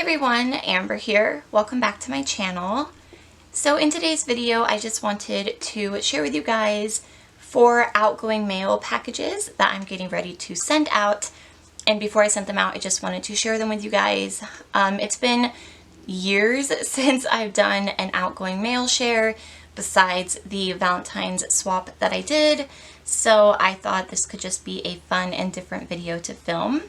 everyone, Amber here. Welcome back to my channel. So in today's video, I just wanted to share with you guys 4 outgoing mail packages that I'm getting ready to send out. And before I sent them out, I just wanted to share them with you guys. It's been years since I've done an outgoing mail share besides the Valentine's swap that I did. So I thought this could just be a fun and different video to film.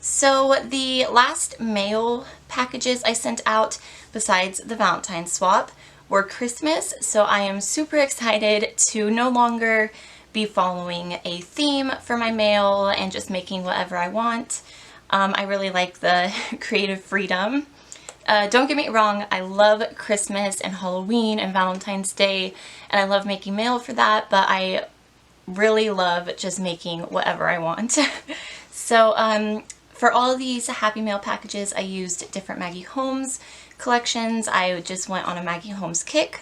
So the last mail packages I sent out besides the Valentine's swap were Christmas, so I am super excited to no longer be following a theme for my mail and just making whatever I want. I really like the creative freedom. Don't get me wrong, I love Christmas and Halloween and Valentine's Day, and I love making mail for that, but I really love just making whatever I want. So for all these Happy Mail packages, I used different Maggie Holmes collections. I just went on a Maggie Holmes kick.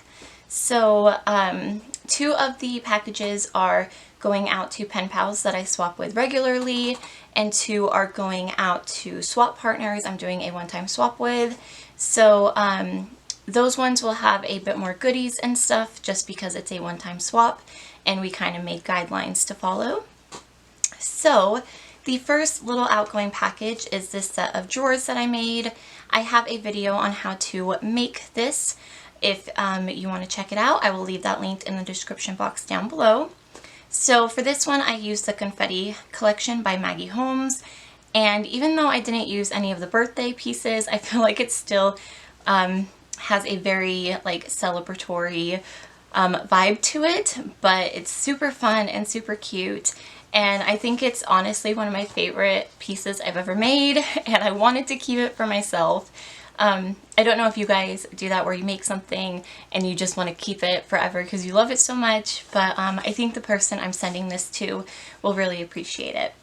So 2 of the packages are going out to pen pals that I swap with regularly, and 2 are going out to swap partners I'm doing a one-time swap with. So those ones will have a bit more goodies and stuff just because it's a one-time swap and we kind of made guidelines to follow. So the first little outgoing package is this set of drawers that I made. I have a video on how to make this. If you want to check it out, I will leave that linked in the description box down below. So for this one, I used the Confetti collection by Maggie Holmes. And even though I didn't use any of the birthday pieces, I feel like it still has a very celebratory vibe to it. But it's super fun and super cute. And I think it's honestly one of my favorite pieces I've ever made, and I wanted to keep it for myself. I don't know if you guys do that where you make something and you just want to keep it forever because you love it so much, but I think the person I'm sending this to will really appreciate it.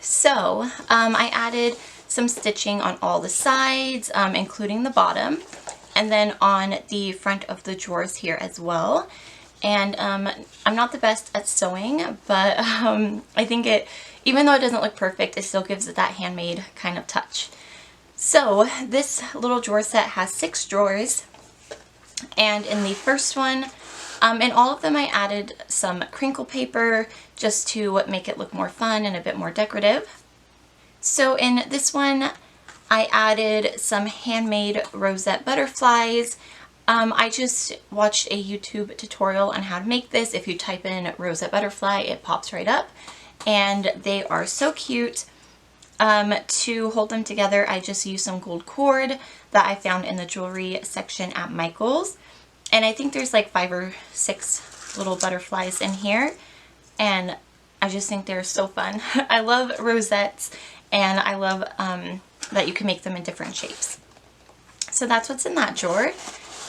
So I added some stitching on all the sides, including the bottom, and then on the front of the drawers here as well. And I'm not the best at sewing, but I think even though it doesn't look perfect, it still gives it that handmade kind of touch. So this little drawer set has 6 drawers, and in the first one, in all of them I added some crinkle paper just to make it look more fun and a bit more decorative. So in this one, I added some handmade rosette butterflies. I just watched a YouTube tutorial on how to make this. If you type in rosette butterfly, it pops right up, and they are so cute. To hold them together, I just used some gold cord that I found in the jewelry section at Michael's, and I think there's like 5 or 6 little butterflies in here, and I just think they're so fun. I love rosettes, and I love that you can make them in different shapes. So that's what's in that drawer.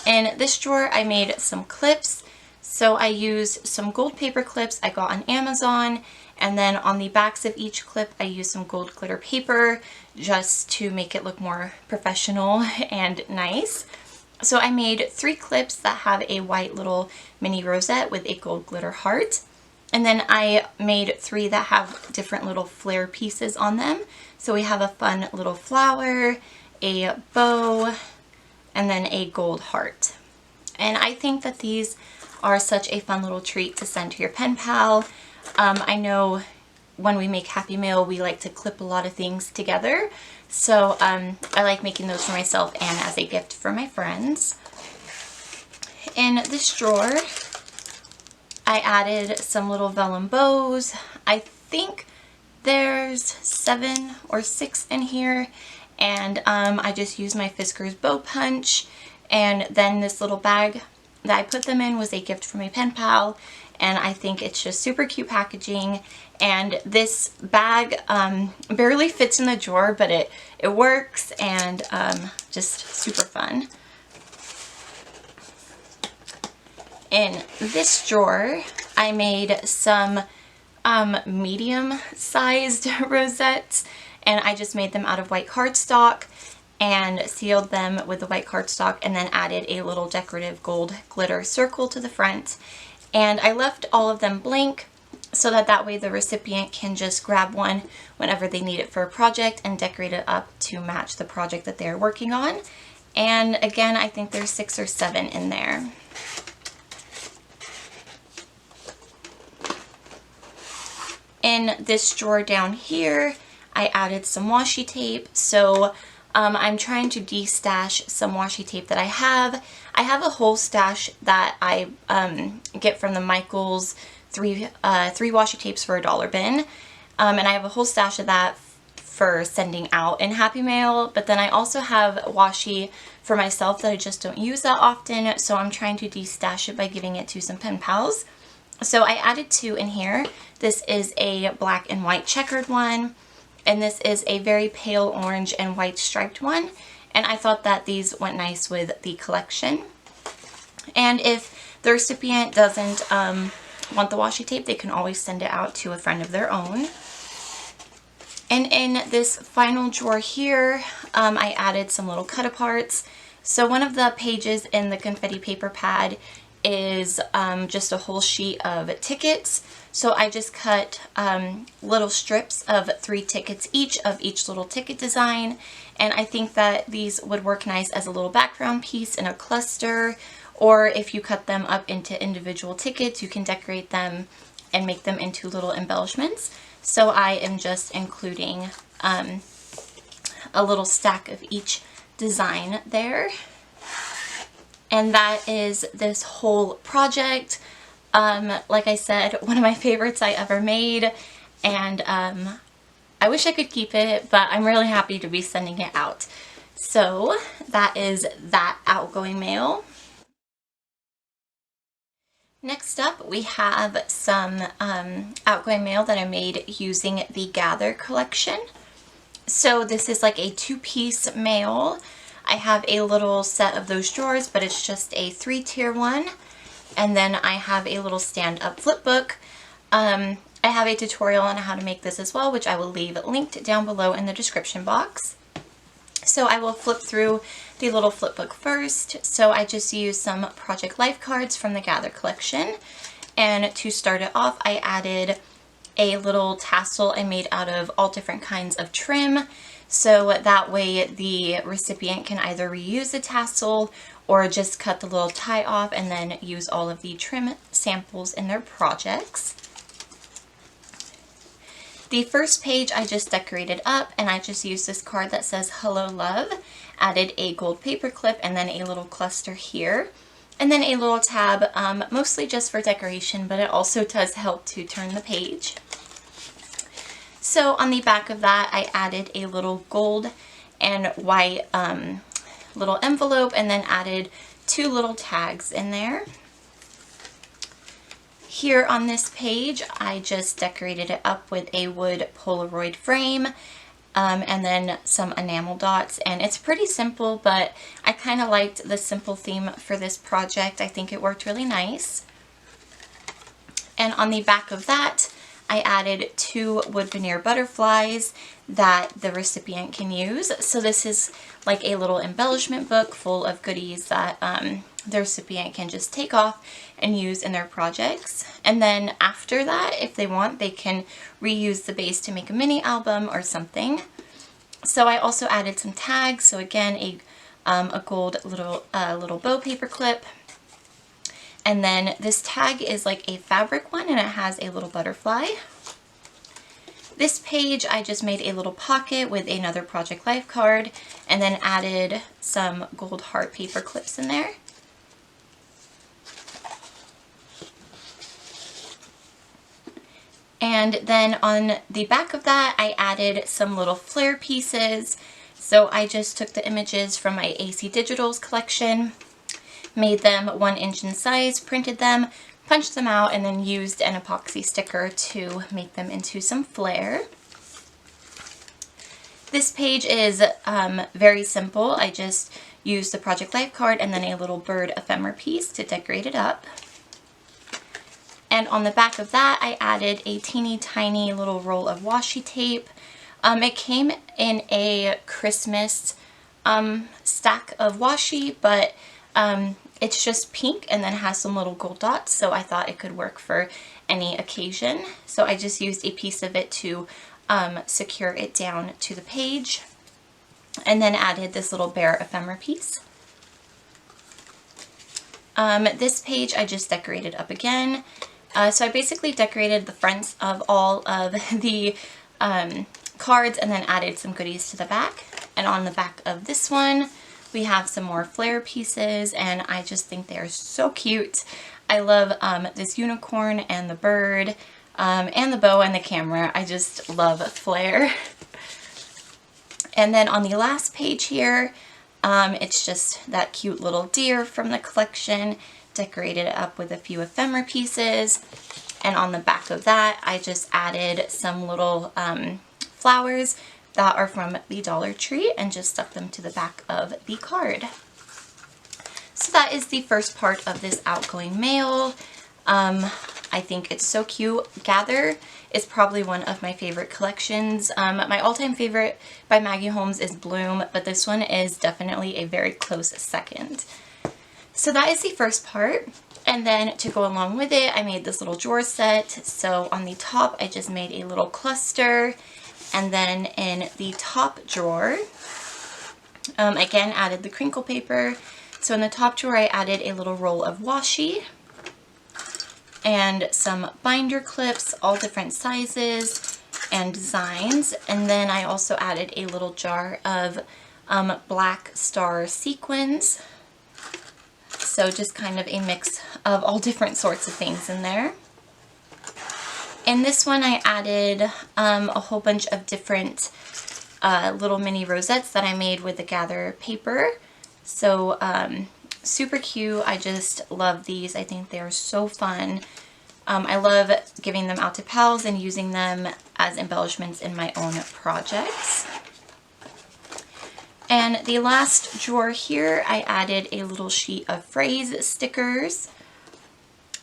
In this drawer, I made some clips. So I used some gold paper clips I got on Amazon, and then on the backs of each clip, I used some gold glitter paper just to make it look more professional and nice. So I made 3 clips that have a white little mini rosette with a gold glitter heart. And then I made 3 that have different little flare pieces on them. So we have a fun little flower, a bow, and then a gold heart. And I think that these are such a fun little treat to send to your pen pal. I know when we make Happy Mail, we like to clip a lot of things together. So I like making those for myself and as a gift for my friends. In this drawer, I added some little vellum bows. I think there's 7 or 6 in here. And I just used my Fisker's bow punch, and then this little bag that I put them in was a gift from a pen pal, and I think it's just super cute packaging. And this bag barely fits in the drawer, but it works, and just super fun. In this drawer, I made some medium-sized rosettes, and I just made them out of white cardstock and sealed them with the white cardstock, and then added a little decorative gold glitter circle to the front. And I left all of them blank so that way the recipient can just grab one whenever they need it for a project and decorate it up to match the project that they're working on. And again, I think there's 6 or 7 in there. In this drawer down here, I added some washi tape. So I'm trying to de-stash some washi tape that I have. I have a whole stash that I get from the Michaels three washi tapes for $1 bin. And I have a whole stash of that for sending out in Happy Mail. But then I also have washi for myself that I just don't use that often. So I'm trying to de-stash it by giving it to some pen pals. So I added 2 in here. This is a black and white checkered one, and this is a very pale orange and white striped one. And I thought that these went nice with the collection. And if the recipient doesn't want the washi tape, they can always send it out to a friend of their own. And in this final drawer here, I added some little cut aparts. So one of the pages in the confetti paper pad is just a whole sheet of tickets. So I just cut little strips of 3 tickets each of each little ticket design. And I think that these would work nice as a little background piece in a cluster. Or if you cut them up into individual tickets, you can decorate them and make them into little embellishments. So I am just including a little stack of each design there. And that is this whole project. Like I said, one of my favorites I ever made, and I wish I could keep it, but I'm really happy to be sending it out. So that is that outgoing mail. Next up, we have some outgoing mail that I made using the Gather collection. So this is like a 2-piece mail. I have a little set of those drawers, but it's just a 3-tier one. And then I have a little stand-up flip book. I have a tutorial on how to make this as well, which I will leave linked down below in the description box. So I will flip through the little flip book first. So I just used some Project Life cards from the Gather collection. And to start it off, I added a little tassel I made out of all different kinds of trim. So that way the recipient can either reuse the tassel or just cut the little tie off and then use all of the trim samples in their projects. The first page I just decorated up, and I just used this card that says Hello Love, added a gold paper clip and then a little cluster here, and then a little tab, mostly just for decoration, but it also does help to turn the page. So on the back of that, I added a little gold and white little envelope, and then added 2 little tags in there. Here on this page, I just decorated it up with a wood Polaroid frame and then some enamel dots. And it's pretty simple, but I kind of liked the simple theme for this project. I think it worked really nice. And on the back of that, I added 2 wood veneer butterflies that the recipient can use. So this is like a little embellishment book full of goodies that the recipient can just take off and use in their projects. And then after that, if they want, they can reuse the base to make a mini album or something. So I also added some tags. So again, a gold little bow paper clip. And then this tag is like a fabric one, and it has a little butterfly. This page, I just made a little pocket with another Project Life card and then added some gold heart paper clips in there. And then on the back of that, I added some little flare pieces. So I just took the images from my AC Digital's collection, made them 1 inch in size, printed them, punched them out, and then used an epoxy sticker to make them into some flare. This page is very simple. I just used the Project Life card and then a little bird ephemera piece to decorate it up. And on the back of that, I added a teeny tiny little roll of washi tape. It came in a Christmas stack of washi, but It's just pink and then has some little gold dots, so I thought it could work for any occasion. So I just used a piece of it to secure it down to the page, and then added this little bear ephemera piece. This page I just decorated up again. So I basically decorated the fronts of all of the cards and then added some goodies to the back. And on the back of this one, we have some more flare pieces, and I just think they are so cute. I love this unicorn and the bird and the bow and the camera. I just love flare. And then on the last page here, it's just that cute little deer from the collection, decorated up with a few ephemera pieces. And on the back of that, I just added some little flowers that are from the Dollar Tree and just stuck them to the back of the card. So that is the first part of this outgoing mail. I think it's so cute. Gather is probably one of my favorite collections. My all-time favorite by Maggie Holmes is Bloom, but this one is definitely a very close second. So that is the first part. And then to go along with it, I made this little drawer set. So on the top, I just made a little cluster. And then in the top drawer, again, added the crinkle paper. So in the top drawer, I added a little roll of washi and some binder clips, all different sizes and designs. And then I also added a little jar of black star sequins. So just kind of a mix of all different sorts of things in there. In this one, I added a whole bunch of different little mini rosettes that I made with the Gather paper. So super cute. I just love these. I think they are so fun. I love giving them out to pals and using them as embellishments in my own projects. And the last drawer here, I added a little sheet of phrase stickers.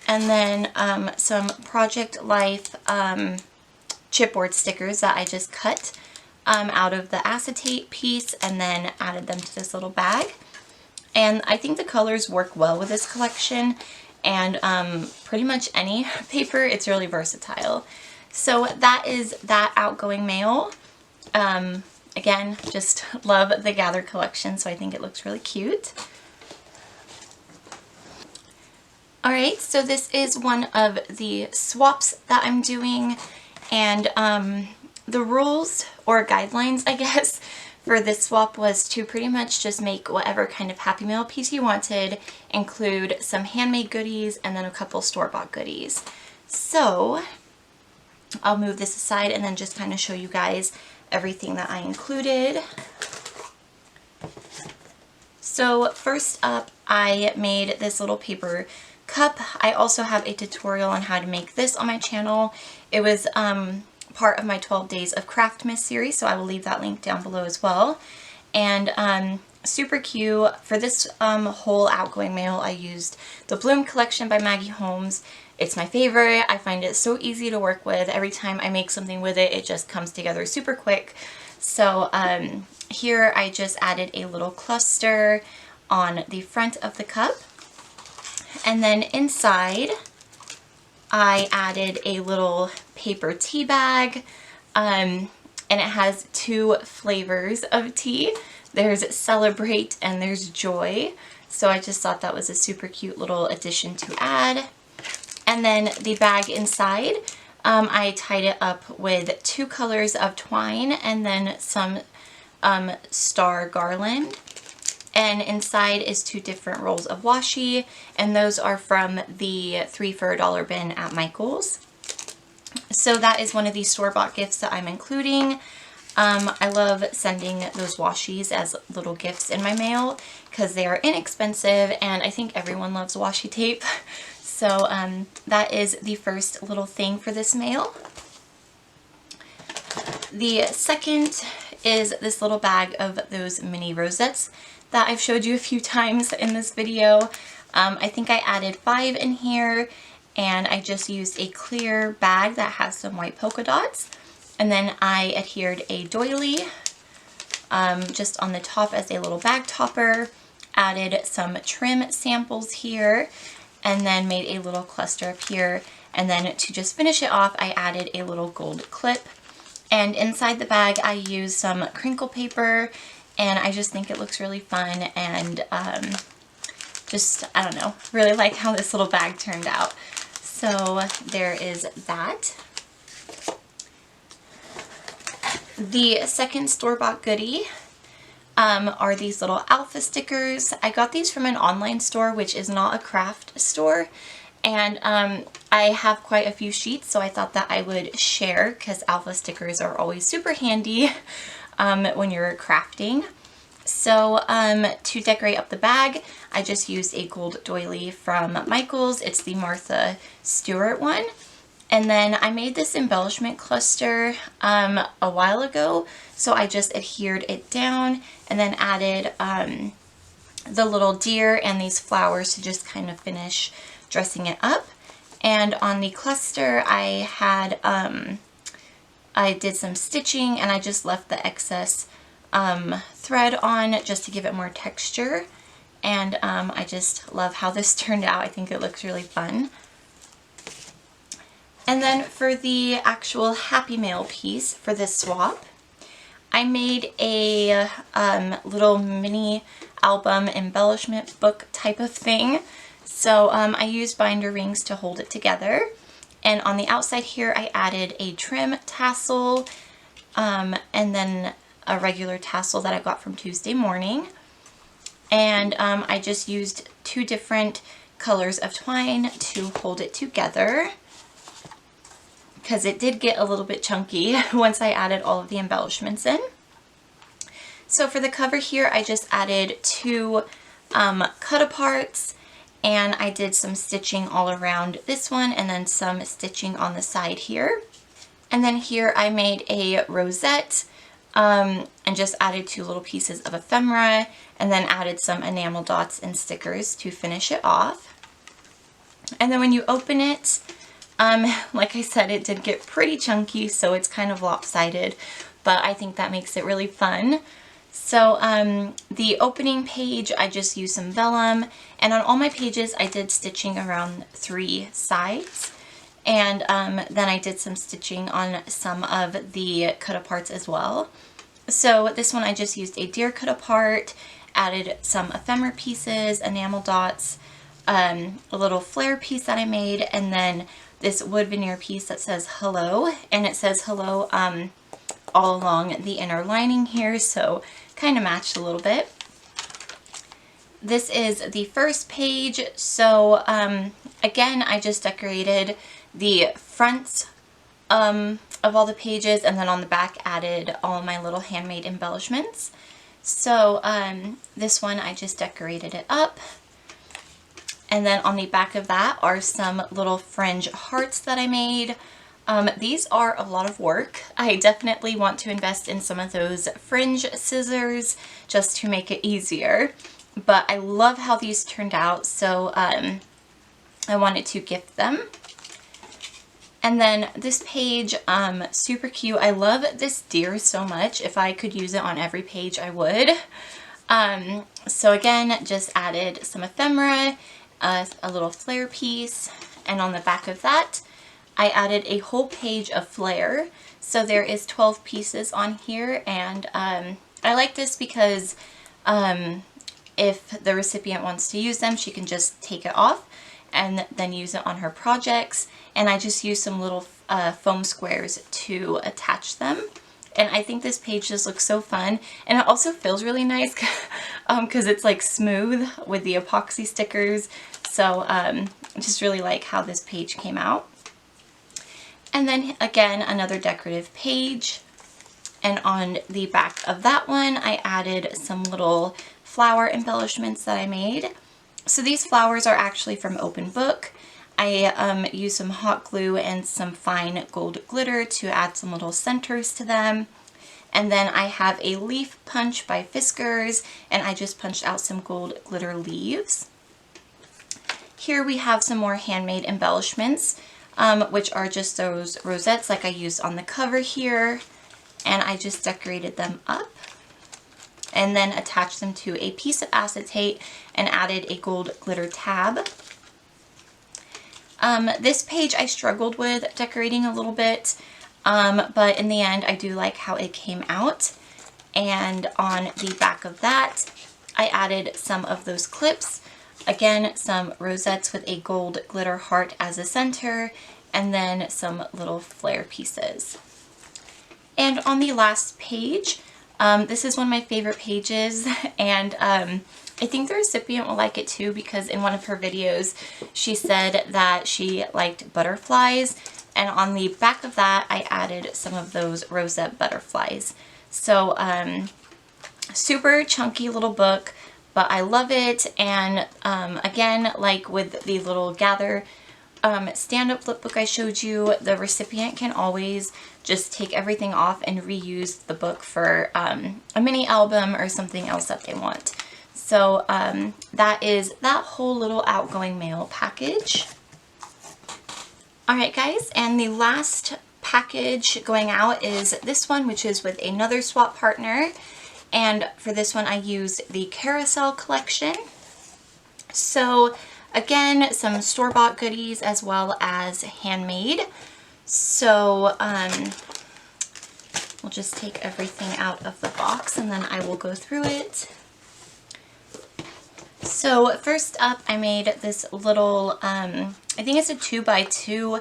And then some Project Life chipboard stickers that I just cut out of the acetate piece and then added them to this little bag. And I think the colors work well with this collection, and pretty much any paper. It's really versatile. So that is that outgoing mail. Again, just love the Gather collection, so I think it looks really cute. Alright, so this is one of the swaps that I'm doing, and the rules or guidelines, I guess, for this swap was to pretty much just make whatever kind of Happy Mail piece you wanted, include some handmade goodies, and then a couple store-bought goodies. So I'll move this aside and then just kind of show you guys everything that I included. So first up, I made this little paper cup. I also have a tutorial on how to make this on my channel. It was part of my 12 Days of Craftmas series, so I will leave that link down below as well. And super cute. For this whole outgoing mail, I used the Bloom collection by Maggie Holmes. It's my favorite. I find it so easy to work with. Every time I make something with it, it just comes together super quick. So here I just added a little cluster on the front of the cup. And then inside, I added a little paper tea bag, and it has two flavors of tea. There's Celebrate and there's Joy. So I just thought that was a super cute little addition to add. And then the bag inside, I tied it up with 2 colors of twine and then some star garland. And inside is 2 different rolls of washi, and those are from the 3 for $1 bin at Michael's. So that is one of these store-bought gifts that I'm including. I love sending those washis as little gifts in my mail because they are inexpensive, and I think everyone loves washi tape. So that is the first little thing for this mail. The second is this little bag of those mini rosettes that I've showed you a few times in this video. I think I added 5 in here, and I just used a clear bag that has some white polka dots. And then I adhered a doily just on the top as a little bag topper, added some trim samples here, and then made a little cluster up here. And then to just finish it off, I added a little gold clip. And inside the bag, I used some crinkle paper, and I just think it looks really fun, and just, I don't know, really like how this little bag turned out. So there is that. The second store-bought goodie are these little alpha stickers. I got these from an online store, which is not a craft store. And I have quite a few sheets, so I thought that I would share, because alpha stickers are always super handy when you're crafting. So to decorate up the bag, I just used a gold doily from Michaels. It's the Martha Stewart one. And then I made this embellishment cluster a while ago, so I just adhered it down and then added the little deer and these flowers to just kind of finish dressing it up. And on the cluster, I had I did some stitching, and I just left the excess thread on just to give it more texture. And I just love how this turned out. I think it looks really fun. And then for the actual Happy Mail piece for this swap, I made a little mini album embellishment book type of thing. So I used binder rings to hold it together. And on the outside here, I added a trim tassel and then a regular tassel that I got from Tuesday Morning. And I just used 2 different colors of twine to hold it together, because it did get a little bit chunky once I added all of the embellishments in. So for the cover here, I just added 2 cut-aparts, and I did some stitching all around this one, and then some stitching on the side here. And then here I made a rosette and just added 2 little pieces of ephemera, and then added some enamel dots and stickers to finish it off. And then when you open it, like I said, it did get pretty chunky, so it's kind of lopsided, but I think that makes it really fun. So the opening page, I just used some vellum, and on all my pages I did stitching around 3 sides, and then I did some stitching on some of the cut-aparts as well. So this one I just used a deer cut-apart, added some ephemera pieces, enamel dots, a little flare piece that I made, and then this wood veneer piece that says hello, and it says hello all along the inner lining here, so kind of matched a little bit. This is the first page, so again, I just decorated the fronts of all the pages, and then on the back added all my little handmade embellishments. So this one I just decorated it up. And then on the back of that are some little fringe hearts that I made. These are a lot of work. I definitely want to invest in some of those fringe scissors just to make it easier. But I love how these turned out, so I wanted to gift them. And then this page, super cute. I love this deer so much. If I could use it on every page, I would. So again, just added some ephemera, a little flare piece, and on the back of that I added a whole page of flare. So there is 12 pieces on here, and I like this because if the recipient wants to use them, she can just take it off and then use it on her projects. And I just used some little foam squares to attach them. And I think this page just looks so fun, and it also feels really nice because it's like smooth with the epoxy stickers. So I just really like how this page came out. And then again, another decorative page, and on the back of that one I added some little flower embellishments that I made. So these flowers are actually from Open Book. I used some hot glue and some fine gold glitter to add some little centers to them. And then I have a leaf punch by Fiskars, and I just punched out some gold glitter leaves. Here we have some more handmade embellishments, which are just those rosettes like I used on the cover here, and I just decorated them up. and then attached them to a piece of acetate and added a gold glitter tab. This page I struggled with decorating a little bit, but in the end I do like how it came out. And on the back of that, I added some of those clips. Again, some rosettes with a gold glitter heart as a center, and then some little flare pieces. And on the last page, this is one of my favorite pages, and I think the recipient will like it too, because in one of her videos she said that she liked butterflies, and on the back of that I added some of those rosette butterflies. So super chunky little book, but I love it. And again, like with the little gather stand-up flip book I showed you, the recipient can always just take everything off and reuse the book for a mini album or something else that they want. So that is that whole little Outgoing mail package. Alright guys, and the last package going out is this one, which is with another swap partner. And for this one I used the Carousel collection. So again, some store-bought goodies as well as handmade. So we'll just take everything out of the box and then I will go through it. So first up, I made this little, I think it's a 2x2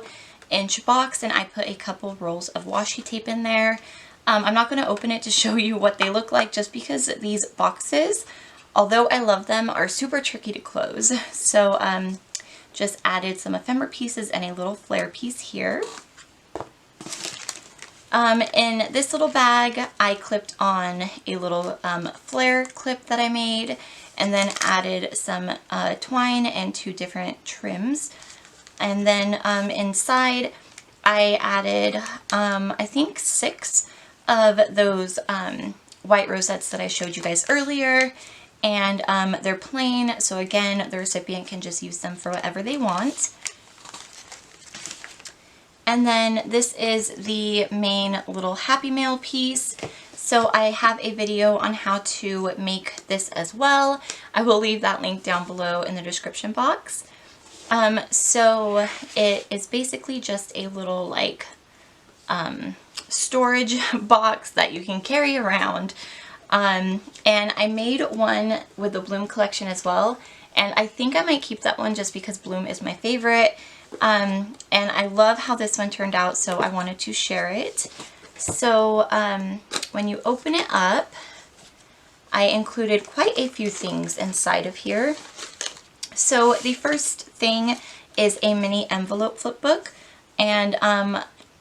inch box, and I put a couple rolls of washi tape in there. I'm not going to open it to show you what they look like, just because these boxes, although I love them, are super tricky to close. So just added some ephemera pieces and a little flare piece here. In this little bag, I clipped on a little flare clip that I made, and then added some twine and 2 different trims. And then inside, I added, I think 6 of those white rosettes that I showed you guys earlier. And they're plain, so again, the recipient can just use them for whatever they want. And then this is the main little Happy Mail piece. So I have a video on how to make this as well. I will leave that link down below in the description box. So it is basically just a little like storage box that you can carry around. And I made one with the Bloom collection as well. And I think I might keep that one just because Bloom is my favorite. And I love how this one turned out, so I wanted to share it. So when you open it up, I included quite a few things inside of here. So the first thing is a mini envelope flip book, and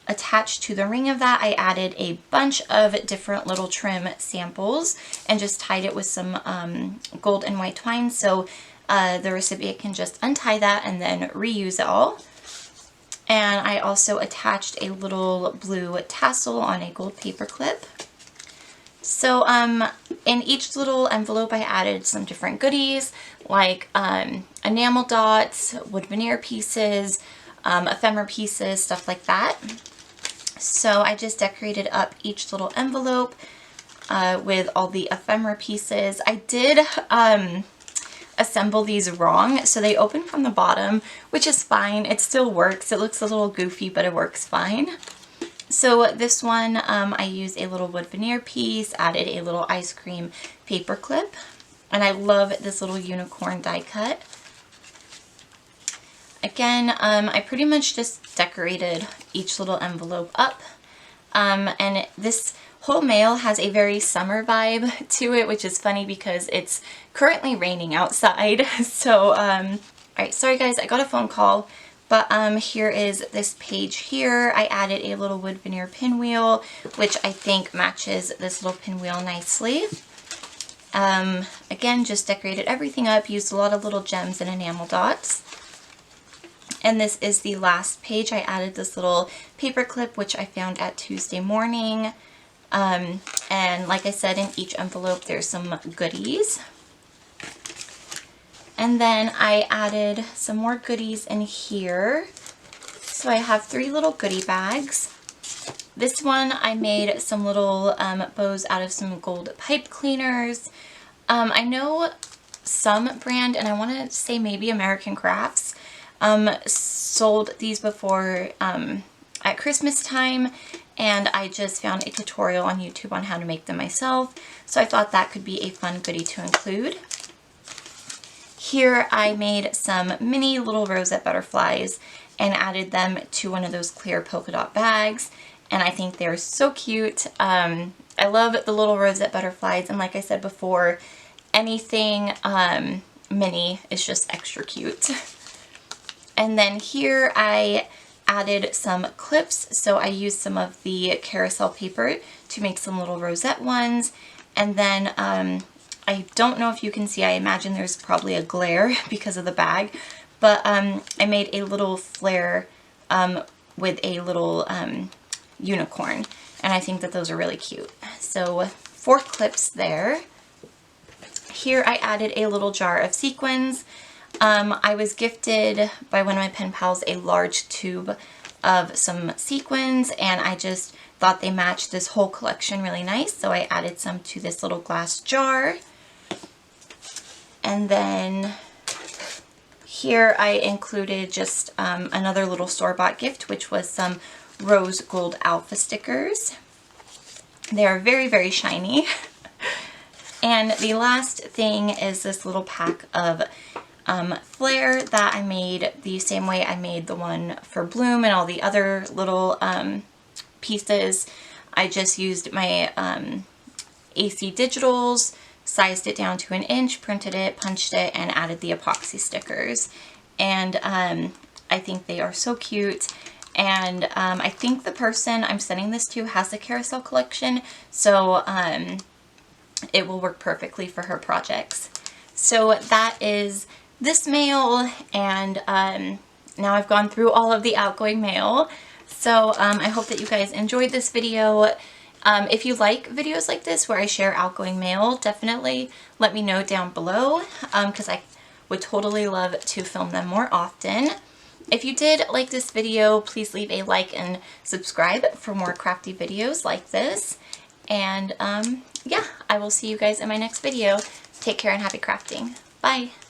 attached to the ring of that I added a bunch of different little trim samples and just tied it with some gold and white twine, so the recipient can just untie that and then reuse it all. And I also attached a little blue tassel on a gold paper clip. So in each little envelope I added some different goodies, like enamel dots, wood veneer pieces, ephemera pieces, stuff like that. So I just decorated up each little envelope with all the ephemera pieces. I did assemble these wrong, so they open from the bottom, which is fine. It still works. It looks a little goofy, but it works fine. So this one, I used a little wood veneer piece, added a little ice cream paper clip, and I love this little unicorn die cut. Again, I pretty much just decorated each little envelope up, and this whole mail has a very summer vibe to it, which is funny because it's currently raining outside. So, alright, sorry guys, I got a phone call. But here is this page here. I added a little wood veneer pinwheel, which I think matches this little pinwheel nicely. Again, just decorated everything up, used a lot of little gems and enamel dots. And this is the last page. I added this little paper clip, which I found at Tuesday morning. And like I said, in each envelope there's some goodies. And then I added some more goodies in here. So I have 3 little goodie bags. This one I made some little bows out of some gold pipe cleaners. I know some brand, and I want to say maybe American Crafts, sold these before at Christmas time, and I just found a tutorial on YouTube on how to make them myself, so I thought that could be a fun goodie to include. Here I made some mini little rosette butterflies and added them to one of those clear polka dot bags, and I think they're so cute. I love the little rosette butterflies, and like I said before, anything mini is just extra cute. And then here I added some clips, so I used some of the carousel paper to make some little rosette ones. And then I don't know if you can see, I imagine there's probably a glare because of the bag, but I made a little flare with a little unicorn, and I think that those are really cute. So 4 clips there. Here I added a little jar of sequins. I was gifted by one of my pen pals a large tube of some sequins, and I just thought they matched this whole collection really nice, so I added some to this little glass jar. And then here I included just another little store-bought gift, which was some rose gold alpha stickers. They are very, very shiny. And the last thing is this little pack of flare that I made the same way I made the one for Bloom and all the other little pieces. I just used my AC Digitals, sized it down to 1 inch, printed it, punched it, and added the epoxy stickers. And I think they are so cute. And I think the person I'm sending this to has the carousel collection, so it will work perfectly for her projects. So that is this mail, and now I've gone through all of the outgoing mail. So I hope that you guys enjoyed this video. If you like videos like this where I share outgoing mail, definitely let me know down below, because I would totally love to film them more often. If you did like this video, please leave a like and subscribe for more crafty videos like this. And yeah, I will see you guys in my next video. Take care and happy crafting. Bye!